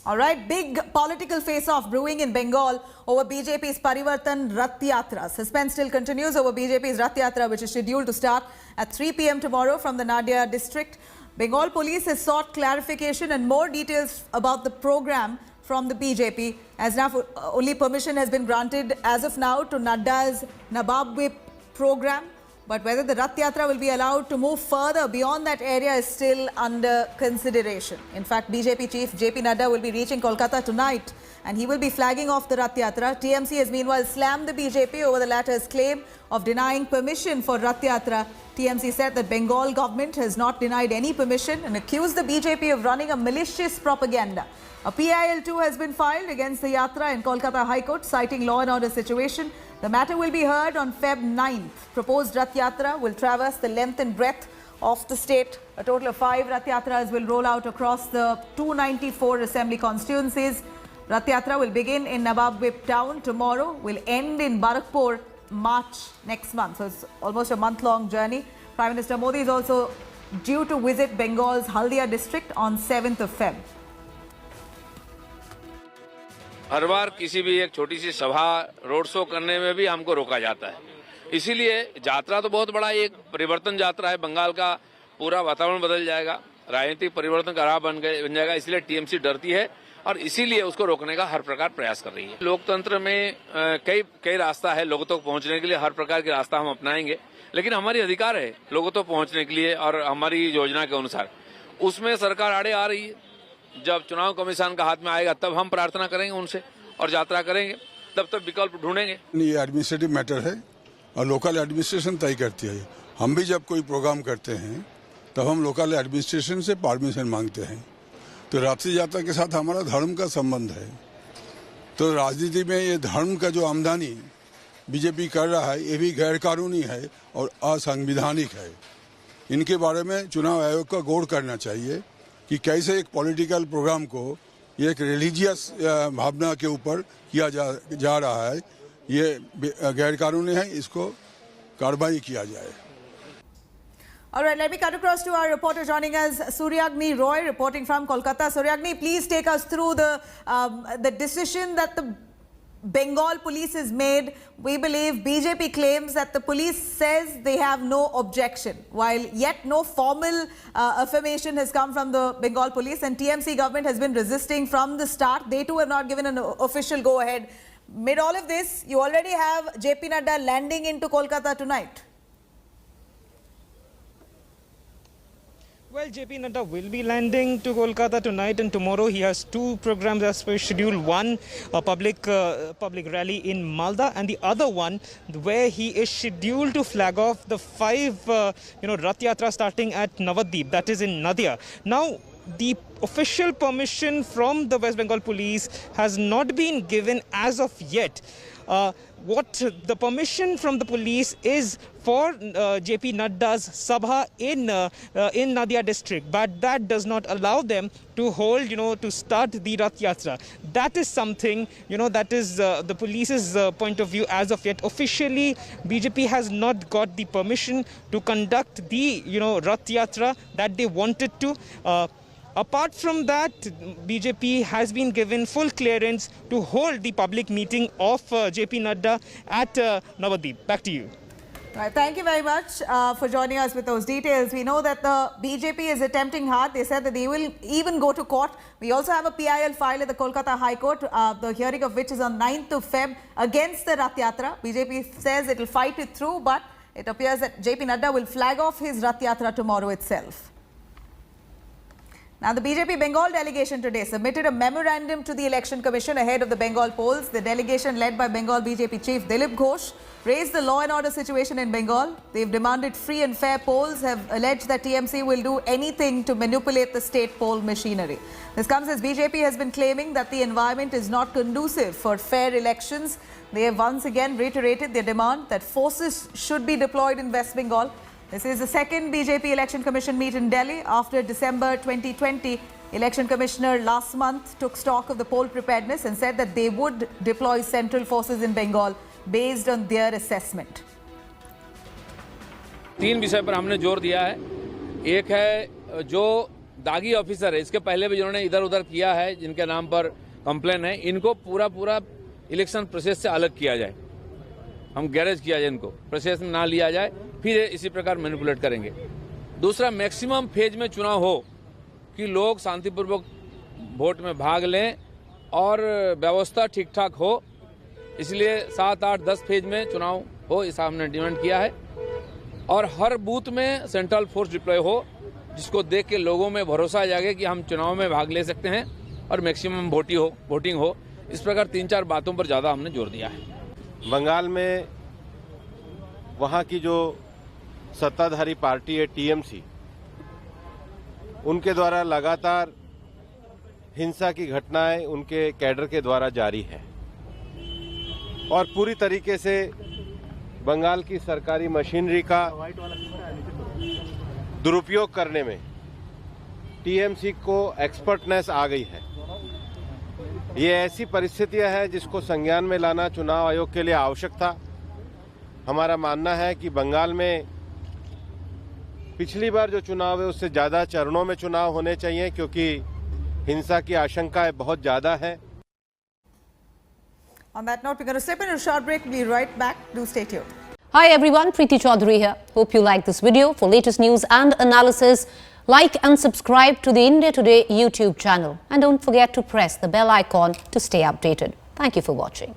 All right, big political face-off brewing in Bengal over BJP's Parivartan Rath Yatra. Suspense still continues over BJP's Rath Yatra, which is scheduled to start at 3 p.m. tomorrow from the Nadia district. Bengal police has sought clarification and more details about the program from the BJP, as now only permission has been granted as of now to Nadda's Nawab Whip program. But whether the Rath Yatra will be allowed to move further beyond that area is still under consideration. In fact, BJP chief JP Nadda will be reaching Kolkata tonight and he will be flagging off the Rath Yatra. TMC has meanwhile slammed the BJP over the latter's claim of denying permission for Rath Yatra. TMC said that Bengal government has not denied any permission and accused the BJP of running a malicious propaganda. A PIL2 has been filed against the Yatra in Kolkata High Court, citing law and order situation. The matter will be heard on Feb 9th. Proposed Rath Yatra will traverse the length and breadth of the state. A total of 5 Rath Yatras will roll out across the 294 assembly constituencies. Rath Yatra will begin in Nawab Whip town tomorrow, will end in Barakpur March next month. So it's almost a month-long journey. Prime Minister Modi is also due to visit Bengal's Haldia district on 7th of Feb. हर बार किसी भी एक छोटी सी सभा road show करने में भी हमको रोका जाता है। इसीलिए यात्रा तो बहुत बड़ा एक परिवर्तन यात्रा है। बंगाल का पूरा वातावरण बदल जाएगा, राजनीतिक परिवर्तन का राह बन जाएगा। इसलिए टीएमसी डरती है और इसीलिए उसको रोकने का हर प्रकार प्रयास कर रही है। लोकतंत्र में कई रास्ता है लोगों तक पहुंचने के लिए, हर प्रकार के रास्ता हम अपनाएंगे, लेकिन हमारी अधिकार है लोगों तक पहुंचने के लिए और हमारी योजना के अनुसार। उसमें सरकार आड़े आ रही है। जब चुनाव कमीशन का हाथ में आएगा तब हम प्रार्थना करेंगे उनसे और यात्रा करेंगे, तब तक विकल्प ढूंढेंगे। ये एडमिनिस्ट्रेटिव मैटर है और लोकल एडमिनिस्ट्रेशन तय करती है। हम भी जब कोई प्रोग्राम करते हैं तब हम लोकल एडमिनिस्ट्रेशन से परमिशन मांगते हैं। तो रथ यात्रा के साथ हमारा धर्म का संबंध है। तो राजनीति में ये धर्म का जो आमदनी बीजेपी कर रहा है ये भी गैर कानूनी है और असंवैधानिक है। इनके बारे में चुनाव आयोग का गौर करना चाहिए कि कैसे एक पॉलिटिकल प्रोग्राम को ये एक रिलीजियस भावना के ऊपर किया जा रहा है। ये गैर कानूनी है, इसको कार्रवाई किया जाए। All right, let me cut across to our reporter joining us, Suryagni Roy, reporting from Kolkata. Suryagni, please take us through the decision that the Bengal police has made. We believe BJP claims that the police says they have no objection, while yet no formal affirmation has come from the Bengal police, and TMC government has been resisting from the start. They too have not given an official go-ahead. Mid all of this, you already have JP Nadda landing into Kolkata tonight. Well, JP Nadda will be landing to Kolkata tonight, and tomorrow he has 2 programs as per schedule. One, a public rally in Malda, and the other one where he is scheduled to flag off the 5 Rath Yatra starting at Navadip, that is in Nadia. Now, the official permission from the West Bengal police has not been given as of yet. What the permission from the police is for JP Nadda's Sabha in Nadia district, but that does not allow them to hold, to start the Rath Yatra. That is something, that is the police's point of view as of yet. Officially, BJP has not got the permission to conduct the, Rath Yatra that they wanted to. Apart from that, BJP has been given full clearance to hold the public meeting of JP Nadda at Navadip. Back to you. Right, thank you very much for joining us with those details. We know that the BJP is attempting hard. They said that they will even go to court. We also have a PIL file at the Kolkata High Court, the hearing of which is on 9th of Feb against the Rath Yatra. BJP says it will fight it through, but it appears that JP Nadda will flag off his Rath Yatra tomorrow itself. Now, the BJP Bengal delegation today submitted a memorandum to the Election Commission ahead of the Bengal polls. The delegation, led by Bengal BJP chief Dilip Ghosh, raised the law and order situation in Bengal. They've demanded free and fair polls, have alleged that TMC will do anything to manipulate the state poll machinery. This comes as BJP has been claiming that the environment is not conducive for fair elections. They have once again reiterated their demand that forces should be deployed in West Bengal. This is the second BJP Election Commission meet in Delhi after December 2020. Election Commissioner last month took stock of the poll preparedness and said that they would deploy central forces in Bengal based on their assessment. 3 विषय पर हमने जोर दिया है। एक है जो दागी ऑफिसर है, इसके पहले भी जिन्होंने इधर उधर किया है, जिनके नाम पर कंप्लेन है, इनको पूरा इलेक्शन प्रोसेस से अलग किया जाए, हम गैरेज किया जाए, इनको प्रोसेस में ना लिया जाए, फिर इसी प्रकार मैनिपुलेट करेंगे। दूसरा, मैक्सिमम फेज में चुनाव हो कि लोग शांतिपूर्वक वोट में भाग लें और व्यवस्था ठीक ठाक हो, इसलिए 7, 8, 10 फेज में चुनाव हो, इस हमने डिमांड किया है। और हर बूथ में सेंट्रल फोर्स डिप्लॉय हो, जिसको देख के लोगों में भरोसा जागे कि हम चुनाव में भाग ले सकते हैं और मैक्सिमम वोटिंग हो। इस प्रकार 3-4 बातों पर ज़्यादा हमने जोर दिया है। बंगाल में वहाँ की जो सत्ताधारी पार्टी है टीएमसी, उनके द्वारा लगातार हिंसा की घटनाएं उनके कैडर के द्वारा जारी है और पूरी तरीके से बंगाल की सरकारी मशीनरी का दुरुपयोग करने में टीएमसी को एक्सपर्टनेस आ गई है। ये ऐसी परिस्थितियां हैं जिसको संज्ञान में लाना चुनाव आयोग के लिए आवश्यक था। हमारा मानना है कि बंगाल में पिछली बार जो चुनाव है उससे ज़्यादा चरणों में चुनाव होने चाहिए, क्योंकि हिंसा की आशंकाएं बहुत ज़्यादा है। On that note, we're going to step in a short break. We'll be right back. Do stay tuned. Hi everyone, Preeti Chaudhary here. Hope you like this video. For latest news and analysis, like and subscribe to the India Today YouTube channel. And don't forget to press the bell icon to stay updated. Thank you for watching.